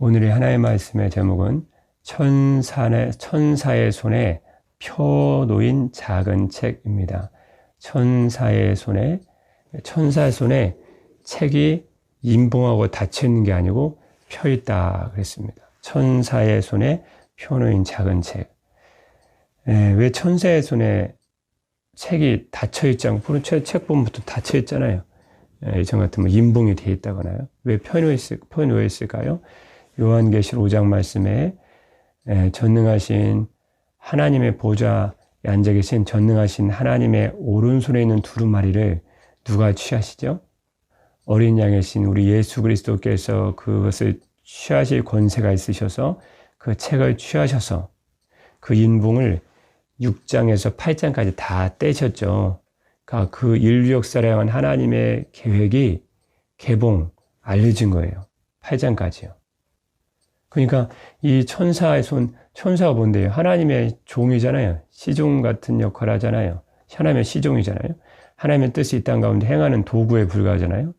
오늘의 하나의 말씀의 제목은 천사의 손에 펴놓인 작은 책입니다. 천사의 손에 책이 임봉하고 닫혀있는 게 아니고 펴있다 그랬습니다. 천사의 손에 펴놓인 작은 책. 왜 천사의 손에 책이 닫혀있지 않고, 물론 책 보면 보통 닫혀있잖아요. 예전 같으면 임봉이 되어 있다거나요. 왜 펴놓여 있을까요? 요한계시록 5장 말씀에 전능하신 하나님의 보좌에 앉아 계신 전능하신 하나님의 오른손에 있는 두루마리를 누가 취하시죠? 어린 양의 신 우리 예수 그리스도께서 그것을 취하실 권세가 있으셔서 그 책을 취하셔서 그 인봉을 6장에서 8장까지 다 떼셨죠. 그러니까 그 인류 역사를 향한 하나님의 계획이 개봉, 알려진 거예요. 8장까지요. 그러니까 이 천사의 천사가 뭔데요? 하나님의 종이잖아요. 시종 같은 역할을 하잖아요. 하나님의 시종이잖아요. 하나님의 뜻이 이 땅 가운데 행하는 도구에 불과하잖아요.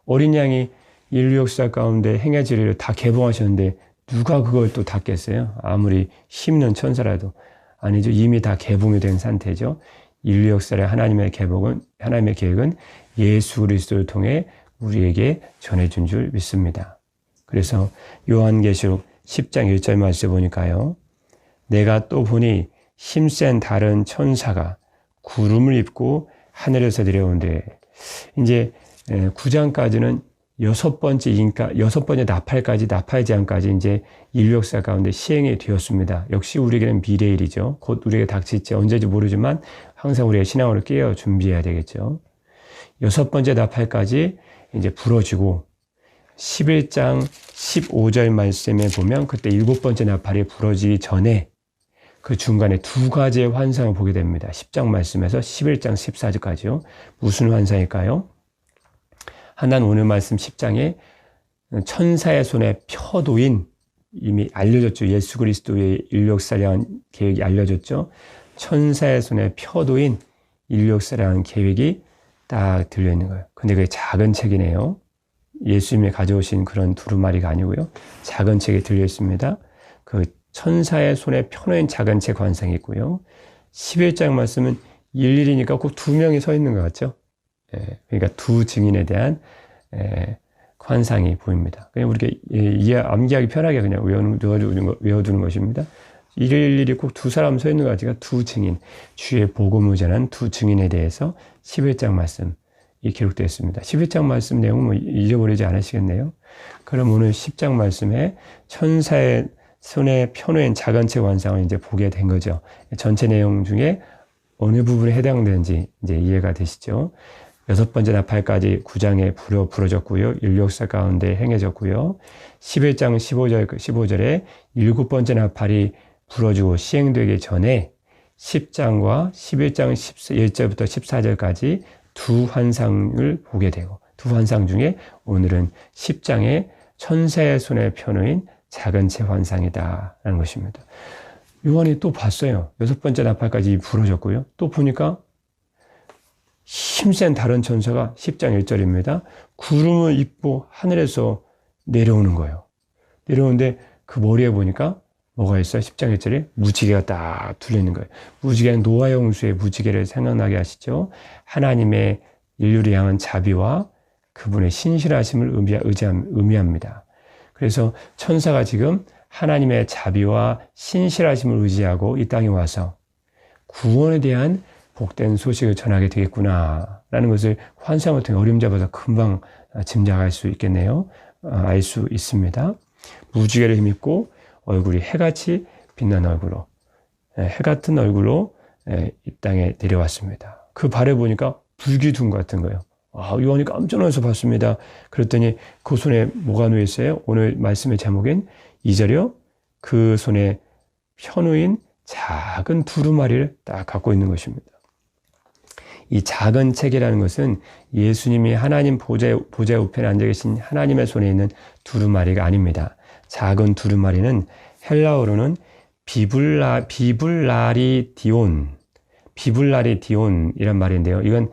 어린 양이 인류 역사 가운데 행해질 일을 다 개봉하셨는데 누가 그걸 또 닫겠어요? 아무리 힘있는 천사라도. 아니죠. 이미 다 개봉이 된 상태죠. 인류 역사의 하나님의 계획은 예수 그리스도를 통해 우리에게 전해준 줄 믿습니다. 그래서 요한계시록 10장 1절 말씀 보니까요. 내가 또 보니 힘센 다른 천사가 구름을 입고 하늘에서 내려오는데, 이제 9장까지는 여섯 번째 나팔 제한까지 이제 인류 역사 가운데 시행이 되었습니다. 역시 우리에게는 미래일이죠. 곧 우리에게 닥칠지 언제인지 모르지만 항상 우리의 신앙으로 깨어 준비해야 되겠죠. 여섯 번째 나팔까지 이제 불어지고 11장 15절 말씀에 보면 그때 일곱 번째 나팔이 불어지기 전에 그 중간에 두 가지의 환상을 보게 됩니다. 10장 말씀에서 11장 14절까지요. 무슨 환상일까요? 하나는 오늘 말씀 10장에 천사의 손에 펴놓인, 이미 알려졌죠. 예수 그리스도의 인류 역사를 향한 계획이 알려졌죠. 천사의 손에 펴놓인 인류 역사를 향한 계획이 딱 들려있는 거예요. 근데 그게 작은 책이네요. 예수님이 가져오신 그런 두루마리가 아니고요. 작은 책이 들려있습니다. 그 천사의 손에 펴놓인 작은 책 환상이 있고요. 11장 말씀은 일일이니까 꼭 두 명이 서 있는 것 같죠. 그러니까 두 증인에 대한 환상이 보입니다. 그냥 우리가 암기하기 편하게 그냥 외워두는 것입니다. 일일이 꼭 두 사람 서 있는 것 같지가 두 증인, 주의 복음을 전한 두 증인에 대해서 11장 말씀이 기록되어 있습니다. 11장 말씀 내용은 잊어버리지 않으시겠네요. 그럼 오늘 10장 말씀에 천사의 손에 펴놓인 작은 책 환상을 이제 보게 된 거죠. 전체 내용 중에 어느 부분에 해당되는지 이제 이해가 되시죠? 여섯 번째 나팔까지 9장에 불어졌고요. 인류 역사 가운데 행해졌고요. 11장 15절에 일곱 번째 나팔이 불어지고 시행되기 전에 10장과 11장 1절부터 14절까지 두 환상을 보게 되고, 두 환상 중에 오늘은 10장에 천사의 손에 펴놓인 작은 책 환상이다라는 것입니다. 요한이 또 봤어요. 여섯 번째 나팔까지 불어졌고요. 또 보니까 힘센 다른 천사가 10장 1절입니다. 구름을 입고 하늘에서 내려오는 거예요. 내려오는데 그 머리에 보니까 뭐가 있어요? 10장 1절에 무지개가 딱 둘려있는 거예요. 무지개는 노아의 홍수의 무지개를 생각나게 하시죠. 하나님의 인류를 향한 자비와 그분의 신실하심을 의미합니다. 그래서 천사가 지금 하나님의 자비와 신실하심을 의지하고 이 땅에 와서 구원에 대한 복된 소식을 전하게 되겠구나 라는 것을 환상을 통해 어림잡아서 금방 짐작할 수 있겠네요. 알 수 있습니다. 무지개를 힘입고 얼굴이 해같이 빛나는 얼굴로, 해 같은 얼굴로 이 땅에 내려왔습니다. 그 발에 보니까 불기둥 같은 거예요. 요한이 깜짝 놀라서 봤습니다. 그랬더니 그 손에 뭐가 놓여 있어요? 오늘 말씀의 제목인 2절이요. 그 손에 펴놓인 작은 두루마리를 딱 갖고 있는 것입니다. 이 작은 책이라는 것은 예수님이 하나님 보좌 우편에 앉아 계신 하나님의 손에 있는 두루마리가 아닙니다. 작은 두루마리는 헬라어로는 비블라리디온이란 말인데요. 이건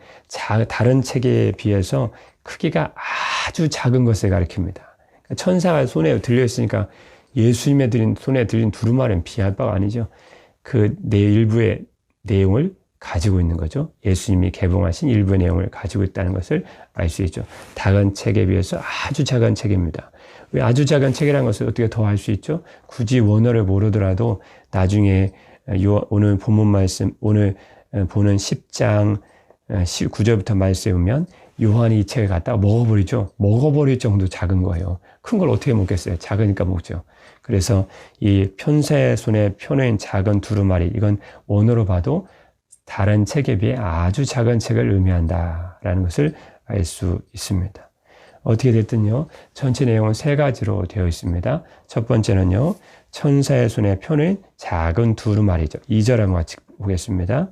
다른 책에 비해서 크기가 아주 작은 것을 가리킵니다. 천사가 손에 들려있으니까 예수님의 손에 들린 두루마리는 비할 바가 아니죠. 그 일부의 내용을 가지고 있는 거죠. 예수님이 개봉하신 일부의 내용을 가지고 있다는 것을 알 수 있죠. 작은 책에 비해서 아주 작은 책입니다. 왜 아주 작은 책이라는 것을 어떻게 더 알 수 있죠? 굳이 원어를 모르더라도 나중에 오늘 본문 말씀, 오늘 보는 10장 9절부터 말씀에 보면 요한이 이 책을 갖다가 먹어버리죠. 먹어버릴 정도 작은 거예요. 큰 걸 어떻게 먹겠어요? 작으니까 먹죠. 그래서 이 편사의 손에 펴놓인 작은 두루마리, 이건 원어로 봐도 다른 책에 비해 아주 작은 책을 의미한다라는 것을 알 수 있습니다. 어떻게 됐든요, 전체 내용은 세 가지로 되어 있습니다. 첫 번째는요, 천사의 손에 펴놓인 작은 두루마리죠. 2절 한번 같이 보겠습니다.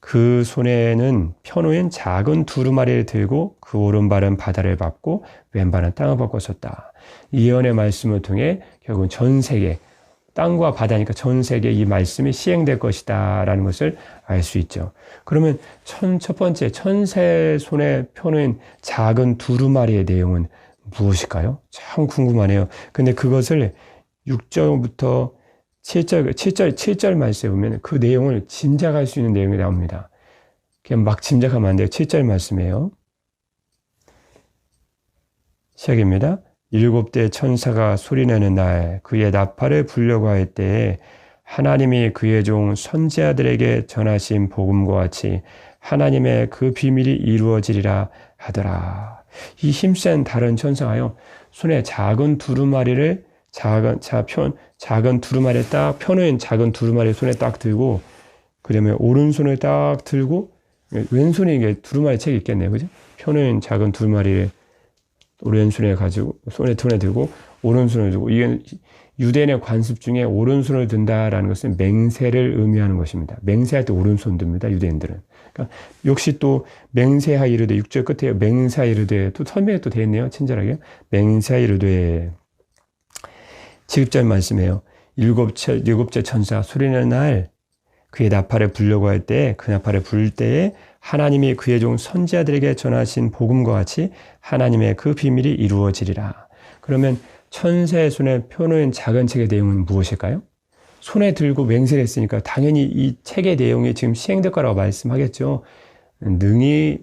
그 손에는 펴놓인 작은 두루마리를 들고 그 오른발은 바다를 밟고 왼발은 땅을 밟고 섰다. 이 예언의 말씀을 통해 결국은 전 세계, 땅과 바다니까 전 세계에 이 말씀이 시행될 것이다 라는 것을 알 수 있죠. 그러면 첫 번째 천사의 손에 펴놓인 작은 두루마리의 내용은 무엇일까요? 참 궁금하네요. 근데 그것을 6절부터 7절 말씀에 보면 그 내용을 짐작할 수 있는 내용이 나옵니다. 그냥 막 짐작하면 안 돼요. 7절 말씀이에요. 시작입니다. 7대 천사가 소리내는 날 그의 나팔을 불려고 할 때에 하나님이 그의 종 선지자들에게 전하신 복음과 같이 하나님의 그 비밀이 이루어지리라 하더라. 이 힘센 다른 천사가요, 손에 작은 두루마리를 작은 두루마리에 딱 펴놓은 작은 두루마리 손에 딱 들고, 그 다음에 오른손을 딱 들고, 왼손에 이게 두루마리 책이 있겠네요. 그죠? 펴놓은 작은 두루마리를 오른손에 가지고, 손에 들고, 오른손을 들고, 이게 유대인의 관습 중에 오른손을 든다라는 것은 맹세를 의미하는 것입니다. 맹세할 때 오른손 듭니다. 유대인들은. 그러니까 역시 또 맹세하 이르되, 6절 끝에 맹세하 이르되, 또 설명이 또 되어 있네요. 친절하게. 맹세하 이르되. 7절 말씀이에요. 일곱째 천사 소리내는 날 그의 나팔을 불려고 할 때 그 나팔을 불 때에 하나님이 그의 종 선지자들에게 전하신 복음과 같이 하나님의 그 비밀이 이루어지리라. 그러면 천사의 손에 펴놓은 작은 책의 내용은 무엇일까요? 손에 들고 맹세를 했으니까 당연히 이 책의 내용이 지금 시행될 거라고 말씀하겠죠. 능히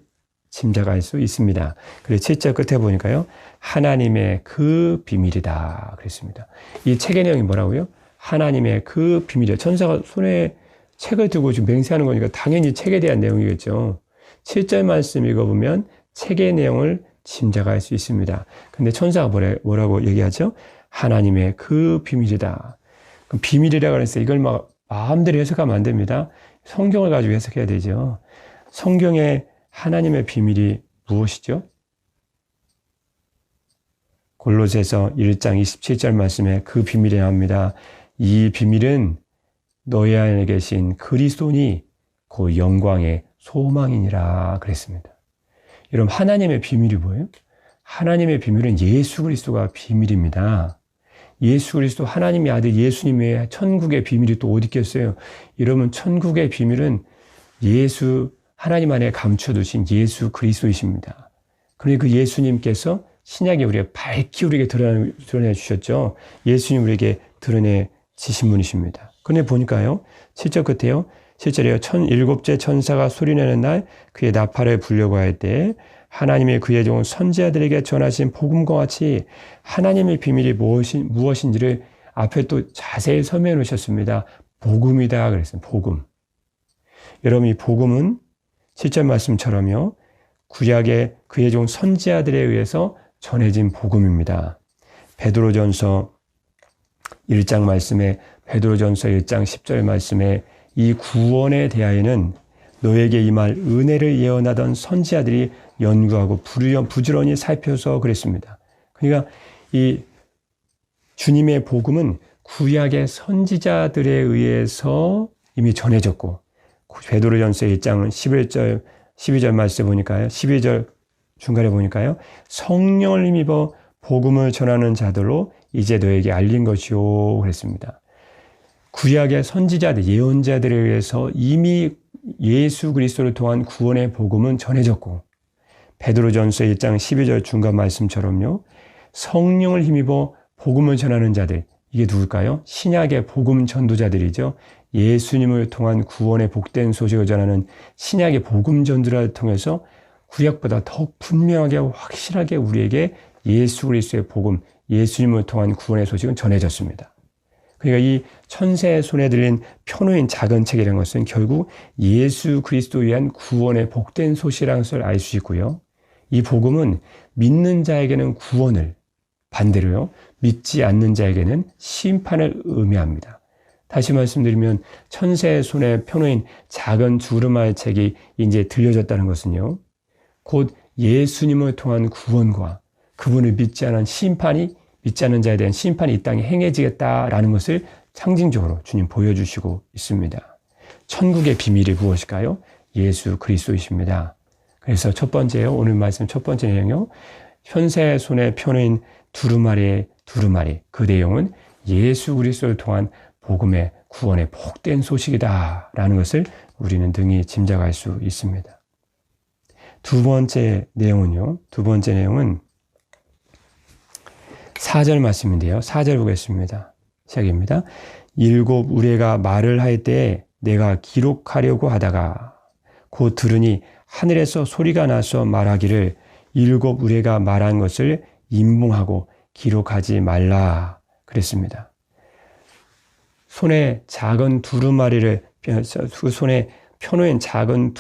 짐작할 수 있습니다. 그리고 7절 끝에 보니까요, 하나님의 그 비밀이다 그랬습니다. 이 책의 내용이 뭐라고요? 하나님의 그 비밀이요. 천사가 손에 책을 들고 지금 맹세하는 거니까 당연히 책에 대한 내용이겠죠. 7절 말씀 읽어보면 책의 내용을 짐작할 수 있습니다. 근데 천사가 뭐라고 얘기하죠? 하나님의 그 비밀이다. 그럼 비밀이라고 해서 이걸 막 마음대로 해석하면 안 됩니다. 성경을 가지고 해석해야 되죠. 성경에 하나님의 비밀이 무엇이죠? 골로새서 1장 27절 말씀에 그 비밀이 나옵니다. 이 비밀은 너희 안에 계신 그리스도니 그 영광의 소망이니라 그랬습니다. 여러분, 하나님의 비밀이 뭐예요? 하나님의 비밀은 예수 그리스도가 비밀입니다. 예수 그리스도 하나님의 아들 예수님의 천국의 비밀이 또 어디 있겠어요? 여러분, 천국의 비밀은 하나님 안에 감춰두신 예수 그리스도이십니다. 그러니 그 예수님께서 신약에 우리가 밝히 우리에게 드러내 주셨죠. 예수님 우리에게 드러내 지신 분이십니다. 그런데 보니까요, 7절 끝에요. 7절에요. 7째 천사가 소리내는 날 그의 나팔을 불려고 할 때 하나님이 그의 종 선지자들에게 전하신 복음과 같이 하나님의 비밀이 무엇인지를 앞에 또 자세히 설명해 놓으셨습니다. 복음이다 그랬어요. 복음. 여러분, 이 복음은 7절 말씀처럼요, 구약의 그의 종 선지자들에 의해서 전해진 복음입니다. 베드로전서 1장 말씀에, 베드로전서 1장 10절 말씀에 이 구원에 대하여는 너에게 임할 은혜를 예언하던 선지자들이 연구하고 부지런히 살펴서 그랬습니다. 그러니까 이 주님의 복음은 구약의 선지자들에 의해서 이미 전해졌고, 베드로전서 1장 11절 12절 말씀에 보니까요, 12절 중간에 보니까요, 성령을 힘입어 복음을 전하는 자들로 이제 너에게 알린 것이요 그랬습니다. 구약의 선지자들, 예언자들에 의해서 이미 예수 그리스도를 통한 구원의 복음은 전해졌고, 베드로전서 1장 12절 중간 말씀처럼요. 성령을 힘입어 복음을 전하는 자들, 이게 누굴까요? 신약의 복음 전도자들이죠. 예수님을 통한 구원의 복된 소식을 전하는 신약의 복음 전도자를 통해서 구약보다 더욱 분명하게 확실하게 우리에게 예수 그리스도의 복음, 예수님을 통한 구원의 소식은 전해졌습니다. 그러니까 이 천사의 손에 들린 표노인 작은 책이라는 것은 결국 예수 그리스도에 의한 구원의 복된 소식이라는 것을 알 수 있고요. 이 복음은 믿는 자에게는 구원을, 반대로요, 믿지 않는 자에게는 심판을 의미합니다. 다시 말씀드리면 천사의 손에 펴놓인 작은 두루마리 책이 이제 들려졌다는 것은요, 곧 예수님을 통한 구원과 그분을 믿지 않는 자에 대한 심판이 이 땅에 행해지겠다라는 것을 상징적으로 주님 보여주시고 있습니다. 천국의 비밀이 무엇일까요? 예수 그리스도이십니다. 그래서 첫 번째요, 오늘 말씀 첫 번째 내용이요, 현세의 손에 펴놓인 두루마리, 그 내용은 예수 그리스도를 통한 복음의 구원의 복된 소식이다라는 것을 우리는 등이 짐작할 수 있습니다. 두 번째 내용은 4절 말씀인데요. 4절 보겠습니다. 시작입니다. 7 우레가 말을 할 때에 내가 기록하려고 하다가 곧 들으니 하늘에서 소리가 나서 말하기를 7 우레가 말한 것을 임봉하고 기록하지 말라 그랬습니다. 손에 작은 두루마리를, 그 손에 펴놓은 작은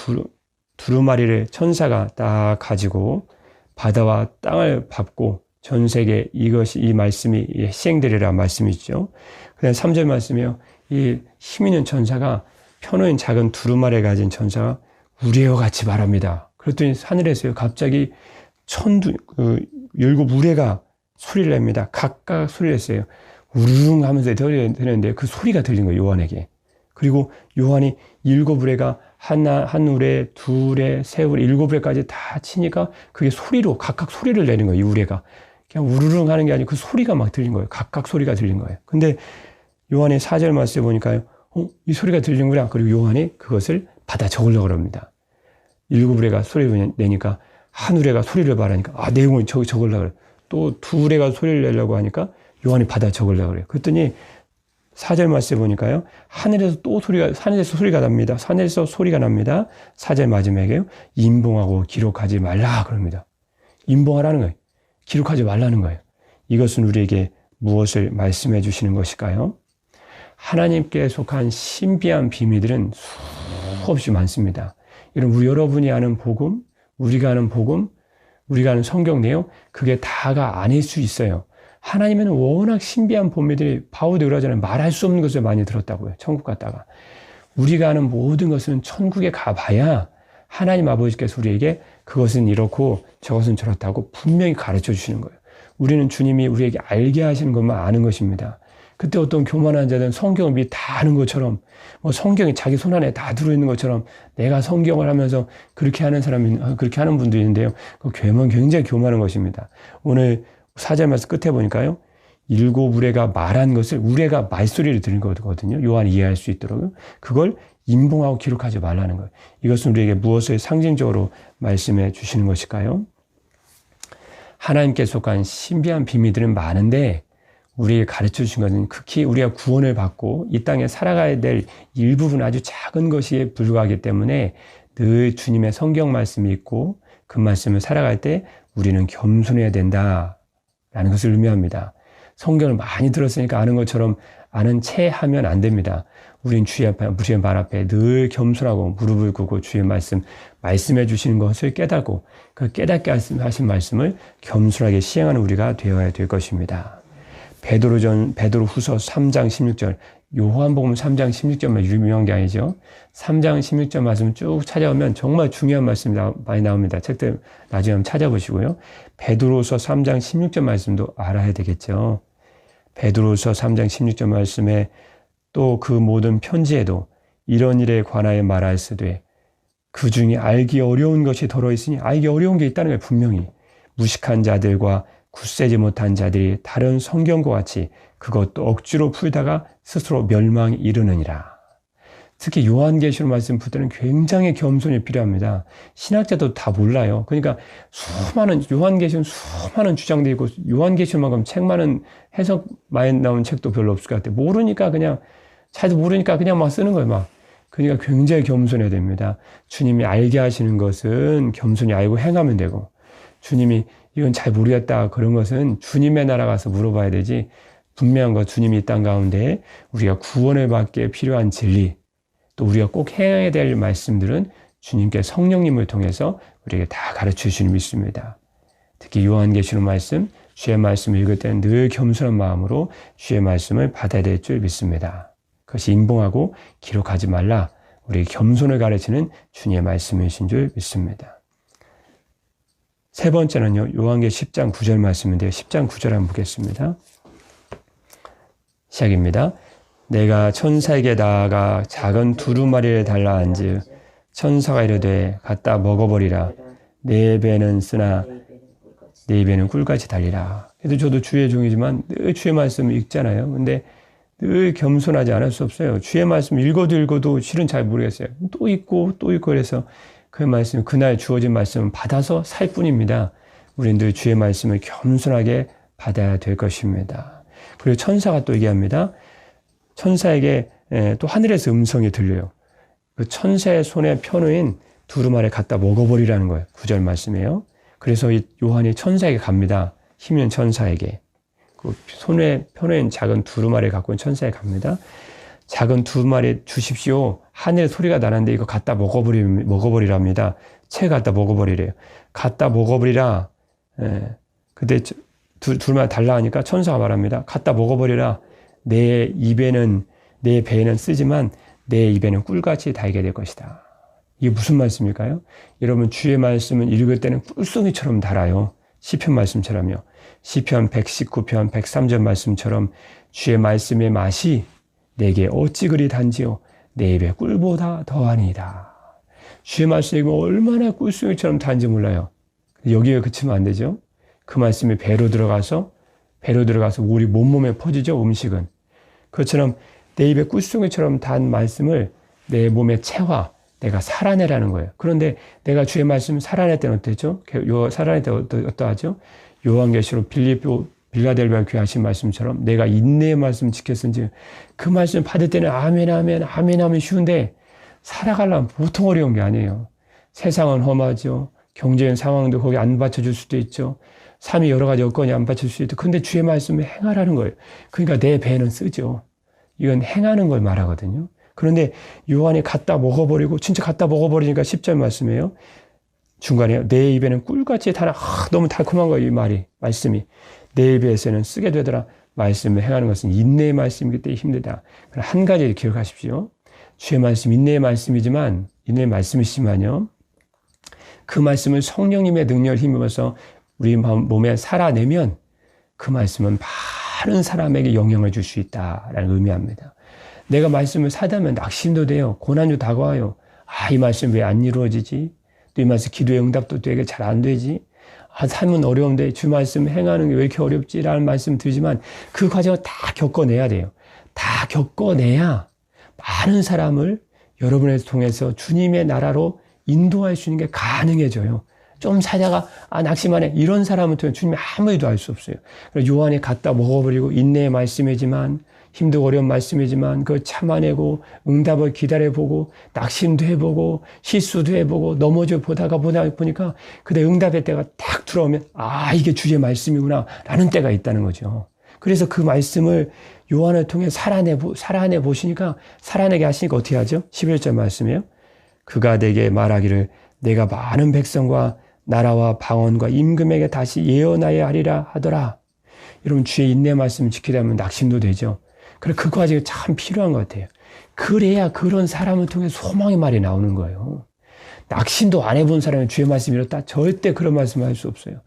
두루마리를 천사가 딱 가지고 바다와 땅을 밟고 전 세계 이 말씀이 시행되리라 말씀이죠. 그 다음 3절 말씀이요. 이 힘 있는 천사가 펴놓은 작은 두루마리를 가진 천사가 우레와 같이 말합니다. 그랬더니 하늘에서요, 갑자기 7 우레가 소리를 냅니다. 각각 소리를 했어요. 우르릉 하면서 들리는데 그 소리가 들린 거예요, 요한에게. 그리고 요한이 7 우레가 한 우레, 2 우레, 3 우레, 7 우레까지 다 치니까 그게 소리로, 각각 소리를 내는 거예요, 이 우레가. 그냥 우르릉 하는 게 아니고 그 소리가 막 들린 거예요. 각각 소리가 들린 거예요. 근데 요한의 4절 말씀에 보니까요, 이 소리가 들리는구나. 그리고 요한이 그것을 받아 적으려고 합니다. 7 우레가 소리를 내니까 한 우레가 소리를 말하니까, 내용을 적으려고 그래요. 또 2 우레가 소리를 내려고 하니까 요한이 받아 적으려고 그래요. 그랬더니 4절 말씀에 보니까요, 하늘에서 소리가 납니다. 하늘에서 소리가 납니다. 4절 마지막에요, 임봉하고 기록하지 말라 그럽니다. 임봉하라는 거예요. 기록하지 말라는 거예요. 이것은 우리에게 무엇을 말씀해 주시는 것일까요? 하나님께 속한 신비한 비밀들은 수없이 많습니다. 여러분이 아는 복음, 우리가 아는 복음, 우리가 아는 성경 내용, 그게 다가 아닐 수 있어요. 하나님은 워낙 신비한 비밀들이 바울도 그러잖아요. 말할 수 없는 것을 많이 들었다고요. 천국 갔다가. 우리가 아는 모든 것은 천국에 가봐야 하나님 아버지께서 우리에게 그것은 이렇고 저것은 저렇다고 분명히 가르쳐 주시는 거예요. 우리는 주님이 우리에게 알게 하시는 것만 아는 것입니다. 그때 어떤 교만한 자들은 성경을 미리 다 아는 것처럼, 성경이 자기 손 안에 다 들어있는 것처럼 내가 성경을 하면서 그렇게 하는 분도 있는데요. 그 굉장히 교만한 것입니다. 오늘 4절 말씀 끝에 보니까요, 7 우레가 말한 것을, 우레가 말소리를 들은 거거든요. 요한이 이해할 수 있도록. 그걸 임봉하고 기록하지 말라는 거예요. 이것은 우리에게 무엇을 상징적으로 말씀해 주시는 것일까요? 하나님께 속한 신비한 비밀들은 많은데 우리에게 가르쳐 주신 것은 극히 우리가 구원을 받고 이 땅에 살아가야 될 일부분, 아주 작은 것에 불과하기 때문에 늘 주님의 성경 말씀이 있고 그 말씀을 살아갈 때 우리는 겸손해야 된다라는 것을 의미합니다. 성경을 많이 들었으니까 아는 것처럼 아는 채 하면 안 됩니다. 우린 주의 발 앞에 늘 겸손하고 무릎을 꿇고 주의 말씀해 주시는 것을 깨닫고 그 깨닫게 하신 말씀을 겸손하게 시행하는 우리가 되어야 될 것입니다. 베드로후서 3장 16절, 요한복음 3장 16절만 유명한 게 아니죠. 3장 16절 말씀 쭉 찾아오면 정말 중요한 말씀이 많이 나옵니다. 책들 나중에 한번 찾아보시고요. 베드로후서 3장 16절 말씀도 알아야 되겠죠. 베드로후서 3장 16절 말씀에 또 그 모든 편지에도 이런 일에 관하여 말하였으되 그 중에 알기 어려운 것이 들어있으니, 알기 어려운 게 있다는 거예요. 분명히 무식한 자들과 굳세지 못한 자들이 다른 성경과 같이 그것도 억지로 풀다가 스스로 멸망에 이르느니라. 특히 요한계시록 말씀 붙들은 굉장히 겸손이 필요합니다. 신학자도 다 몰라요. 그러니까 요한계시록 수많은 주장되어 있고, 요한계시록만큼 책 많은 해석 많이 나온 책도 별로 없을 것 같아요. 모르니까 그냥, 잘도 모르니까 그냥 막 쓰는 거예요, 막. 그러니까 굉장히 겸손해야 됩니다. 주님이 알게 하시는 것은 겸손히 알고 행하면 되고, 주님이 이건 잘 모르겠다 그런 것은 주님의 나라 가서 물어봐야 되지, 분명한 것 주님이 이 땅 가운데 우리가 구원을 받기에 필요한 진리, 또 우리가 꼭 해야 될 말씀들은 주님께 성령님을 통해서 우리에게 다 가르쳐 주시는 믿습니다. 특히 요한계시록 말씀, 주의 말씀을 읽을 때는 늘 겸손한 마음으로 주의 말씀을 받아야 될 줄 믿습니다. 그것이 인봉하고 기록하지 말라, 우리 겸손을 가르치는 주님의 말씀이신 줄 믿습니다. 세 번째는요, 요한계시록 10장 9절 말씀인데요. 10장 9절 한번 보겠습니다. 시작입니다. 내가 천사에게 나아가 작은 두루마리를 달라 한즉 천사가 이르되 갖다 먹어버리라. 내 배는 쓰나 내 입에는 꿀같이 달리라. 그래도 저도 주의 종이지만 늘 주의 말씀을 읽잖아요. 근데 늘 겸손하지 않을 수 없어요. 주의 말씀 읽어도 실은 잘 모르겠어요. 또 읽고 그래서 그 말씀, 그날 주어진 말씀을 받아서 살 뿐입니다. 우리는 늘 주의 말씀을 겸손하게 받아야 될 것입니다. 그리고 천사가 또 얘기합니다. 천사에게 또 하늘에서 음성이 들려요. 그 천사의 손에 펴놓인 두루마리를 갖다 먹어버리라는 거예요. 9절 말씀이에요. 그래서 이 요한이 천사에게 갑니다. 힘 있는 천사에게. 그 손에 펴놓인 작은 두루마리를 갖고 온 천사에게 갑니다. 작은 두루마리 주십시오. 하늘 소리가 나는데 이거 갖다 먹어버리랍니다. 채 갖다 먹어버리래요. 갖다 먹어버리라. 그때 두루마리 달라 하니까 천사가 말합니다. 갖다 먹어버리라. 내 배에는 쓰지만 내 입에는 꿀같이 달게 될 것이다. 이게 무슨 말씀일까요? 여러분, 주의 말씀은 읽을 때는 꿀송이처럼 달아요. 시편 말씀처럼요. 시편 119편 103절 말씀처럼 주의 말씀의 맛이 내게 어찌 그리 단지요 내 입에 꿀보다 더하니이다. 주의 말씀 읽으면 얼마나 꿀송이처럼 단지 몰라요. 여기에 그치면 안 되죠. 그 말씀이 배로 들어가서 우리 몸몸에 퍼지죠. 음식은. 그것처럼 내 입에 꿀송이처럼 단 말씀을 내 몸에 채화, 내가 살아내라는 거예요. 그런데 내가 주의 말씀 살아낼 때는 어땠죠? 살아낼 때 어떠하죠? 요한계시록 빌라델비아 교회 하신 말씀처럼 내가 인내의 말씀 지켰은지, 그 말씀 받을 때는 아멘 하면 쉬운데 살아가려면 보통 어려운 게 아니에요. 세상은 험하죠. 경제적인 상황도 거기 안 받쳐줄 수도 있죠. 삶이 여러 가지 여건이 안 받칠 수도 있죠. 근데 주의 말씀을 행하라는 거예요. 그러니까 내 배는 쓰죠. 이건 행하는 걸 말하거든요. 그런데 요한이 갖다 먹어버리고, 진짜 갖다 먹어버리니까 10절 말씀이에요. 중간에 내 입에는 꿀같이 달아. 너무 달콤한 거예요, 이 말씀이. 내 입에서는 쓰게 되더라. 말씀을 행하는 것은 인내의 말씀이기 때문에 힘들다. 한 가지 기억하십시오. 주의 말씀, 인내의 말씀이시지만요. 그 말씀을 성령님의 능력을 힘입어서 우리 몸에 살아내면 그 말씀은 많은 사람에게 영향을 줄 수 있다라는 의미합니다. 내가 말씀을 사다면 낙심도 돼요. 고난도 다가와요. 이 말씀 왜 안 이루어지지? 또 이 말씀 기도의 응답도 되게 잘 안 되지? 삶은 어려운데 주 말씀 행하는 게 왜 이렇게 어렵지? 라는 말씀 들지만 그 과정을 다 겪어내야 돼요. 다 겪어내야 많은 사람을 여러분을 통해서 주님의 나라로 인도할 수 있는 게 가능해져요. 좀 살다가 낙심하네, 이런 사람은 주님이 아무 일도 알 수 없어요. 요한이 갖다 먹어버리고 인내의 말씀이지만, 힘들고 어려운 말씀이지만 그걸 참아내고 응답을 기다려보고 낙심도 해보고 실수도 해보고 넘어져 보다 보니까 그때 응답의 때가 딱 들어오면 이게 주의 말씀이구나 라는 때가 있다는 거죠. 그래서 그 말씀을 요한을 통해 살아내 보시니까, 살아내게 하시니까 어떻게 하죠? 11절 말씀이에요. 그가 내게 말하기를 내가 많은 백성과 나라와 방언과 임금에게 다시 예언하여 하리라 하더라. 여러분, 주의 인내 말씀을 지키다 보면 낙심도 되죠. 그래, 그 과정이 참 필요한 것 같아요. 그래야 그런 사람을 통해 소망의 말이 나오는 거예요. 낙심도 안 해본 사람은 주의 말씀 이렇다, 절대 그런 말씀을 할 수 없어요.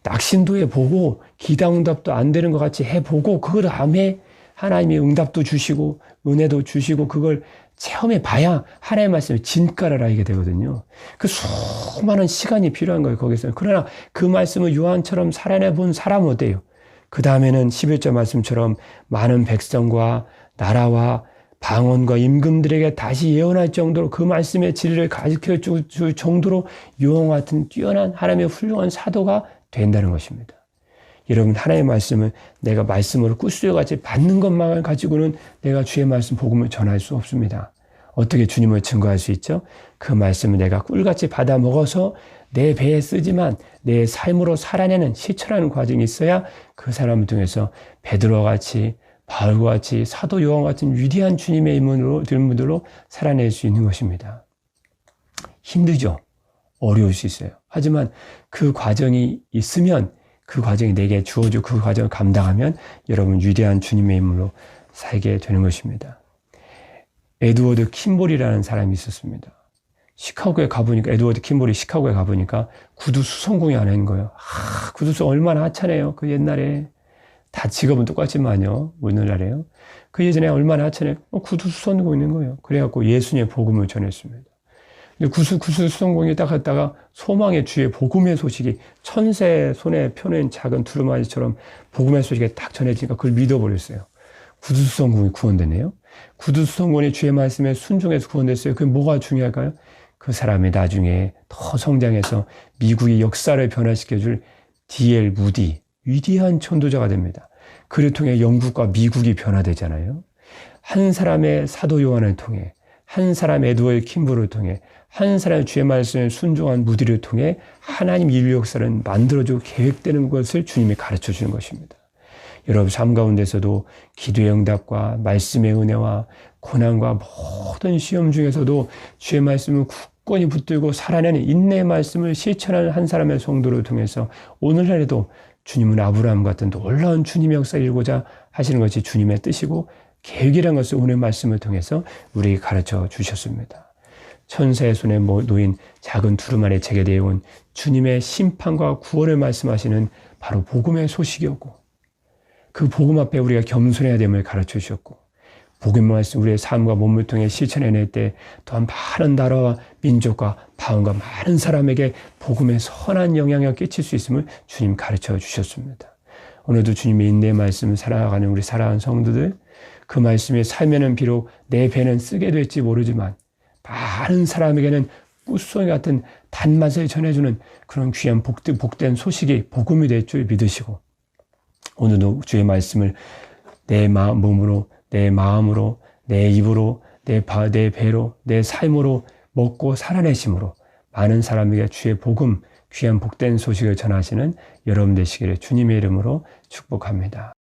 낙심도 해보고 기도응답도 안 되는 것 같이 해보고 그 다음에 하나님이 응답도 주시고 은혜도 주시고 그걸 체험해 봐야 하나님의 말씀을 진가를 알게 되거든요. 그 수많은 시간이 필요한 거예요, 거기서는. 그러나 그 말씀을 요한처럼 살아내 본 사람은 어때요? 그 다음에는 11절 말씀처럼 많은 백성과 나라와 방언과 임금들에게 다시 예언할 정도로 그 말씀의 진리를 가르쳐 줄 정도로 요한 같은 뛰어난 하나님의 훌륭한 사도가 된다는 것입니다. 여러분, 하나님의 말씀은 내가 말씀으로 꿀수여같이 받는 것만 가지고는 내가 주의 말씀 복음을 전할 수 없습니다. 어떻게 주님을 증거할 수 있죠? 그 말씀을 내가 꿀같이 받아 먹어서 내 배에 쓰지만 내 삶으로 살아내는 실천하는 과정이 있어야 그 사람을 통해서 베드로와 같이, 바울과 같이, 사도 요한 같은 위대한 주님의 인물들로 살아낼 수 있는 것입니다. 힘들죠. 어려울 수 있어요. 하지만 그 과정이 있으면, 그 과정이 내게 주어지고 그 과정을 감당하면 여러분 위대한 주님의 인물로 살게 되는 것입니다. 에드워드 킴볼이라는 사람이 있었습니다. 시카고에 가보니까, 에드워드 킴볼이 시카고에 가보니까 구두 수성공이 안 한 거예요. 구두 수성 얼마나 하찮아요. 그 옛날에. 다 직업은 똑같지만요. 오늘날에요. 그 예전에 얼마나 하찮아요. 구두 수성공이 있는 거예요. 그래갖고 예수님의 복음을 전했습니다. 구두 수성공이 딱 갔다가 소망의 주의 복음의 소식이 천사의 손에 펴낸 작은 두루마리처럼 복음의 소식이 딱 전해지니까 그걸 믿어버렸어요. 구두 수성공이 구원되네요. 구두 수성공이 주의 말씀에 순종해서 구원됐어요. 그게 뭐가 중요할까요? 그 사람이 나중에 더 성장해서 미국의 역사를 변화시켜줄 D.L. 무디, 위대한 전도자가 됩니다. 그를 통해 영국과 미국이 변화되잖아요. 한 사람의 사도 요한을 통해, 한 사람의 에드워드 킴볼을 통해, 한 사람의 주의 말씀에 순종한 무디를 통해 하나님 인류 역사를 만들어주고 계획되는 것을 주님이 가르쳐 주는 것입니다. 여러분 삶 가운데서도 기도의 응답과 말씀의 은혜와 고난과 모든 시험 중에서도 주의 말씀을 굳건히 붙들고 살아내는 인내의 말씀을 실천하는 한 사람의 성도를 통해서 오늘날에도 주님은 아브라함 같은 놀라운 주님의 역사를 이루고자 하시는 것이 주님의 뜻이고 계획이라는 것을 오늘 말씀을 통해서 우리에게 가르쳐 주셨습니다. 천사의 손에 놓인 작은 두루마리 책에 내용은 주님의 심판과 구원을 말씀하시는 바로 복음의 소식이었고, 그 복음 앞에 우리가 겸손해야 됨을 가르쳐 주셨고, 복음의 말씀 우리의 삶과 몸을 통해 실천해낼 때 또한 많은 나라와 민족과 방언과 많은 사람에게 복음의 선한 영향을 끼칠 수 있음을 주님 가르쳐 주셨습니다. 오늘도 주님의 인내의 말씀을 살아가는 우리 사랑하는 성도들, 그 말씀이 살면은 비록 내 배는 쓰게 될지 모르지만 많은 사람에게는 꿀송이 같은 단맛을 전해주는 그런 귀한 복된 소식이 복음이 될 줄 믿으시고, 오늘도 주의 말씀을 내 몸으로, 내 마음으로, 내 입으로, 내 배로, 내 삶으로 먹고 살아내심으로 많은 사람에게 주의 복음, 귀한 복된 소식을 전하시는 여러분 되시기를 주님의 이름으로 축복합니다.